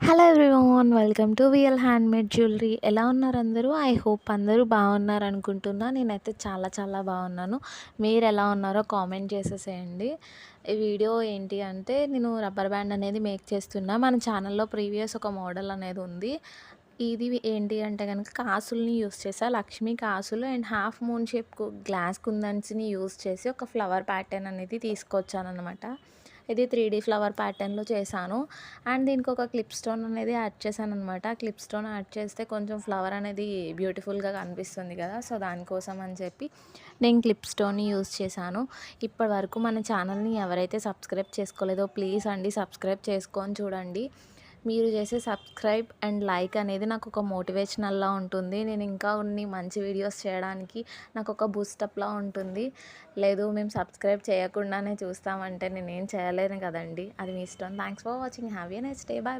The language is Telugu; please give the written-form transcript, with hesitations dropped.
Hello everyone, welcome to VL handmade jewellery. ఎలా ఉన్నారు అందరూ? ఐ హోప్ అందరూ బాగున్నారు అనుకుంటున్నా. నేనైతే చాలా చాలా బాగున్నాను. మీరు ఎలా ఉన్నారో కామెంట్ చేసేసేయండి. ఈ వీడియో ఏంటి అంటే, నేను రబ్బర్ బ్యాండ్ అనేది మేక్ చేస్తున్నా. మన ఛానల్లో ప్రీవియస్ ఒక మోడల్ అనేది ఉంది. ఇది ఏంటి అంటే కనుక కాసుల్ని యూస్ చేసా, లక్ష్మీ కాసులు and half moon shape glass కుందన్స్ని యూస్ చేసి ఒక ఫ్లవర్ ప్యాటర్న్ అనేది తీసుకొచ్చానమాట. ఇది 3D ఫ్లవర్ ప్యాటర్న్లో చేశాను. అండ్ దీనికి ఒక క్లిప్ స్టోన్ అనేది యాడ్ చేశాను అనమాట. క్లిప్ స్టోన్ యాడ్ చేస్తే కొంచెం ఫ్లవర్ అనేది బ్యూటిఫుల్గా కనిపిస్తుంది కదా, సో దానికోసం అని చెప్పి నేను క్లిప్ స్టోన్ని యూస్ చేశాను. ఇప్పటి వరకు మన ఛానల్ని ఎవరైతే సబ్స్క్రైబ్ చేసుకోలేదో ప్లీజ్ అండి సబ్స్క్రైబ్ చేసుకొని చూడండి. మీరు చేసే సబ్స్క్రైబ్ అండ్ లైక్ అనేది నాకు ఒక మోటివేషనల్లా ఉంటుంది. నేను ఇంకా కొన్ని మంచి వీడియోస్ చేయడానికి నాకు ఒక బూస్టప్లా ఉంటుంది. లేదు మేము సబ్స్క్రైబ్ చేయకుండానే చూస్తామంటే నేనేం చేయలేను కదండి. అది మీ ఇష్టం. Thanks for watching. Have a nice day. Bye.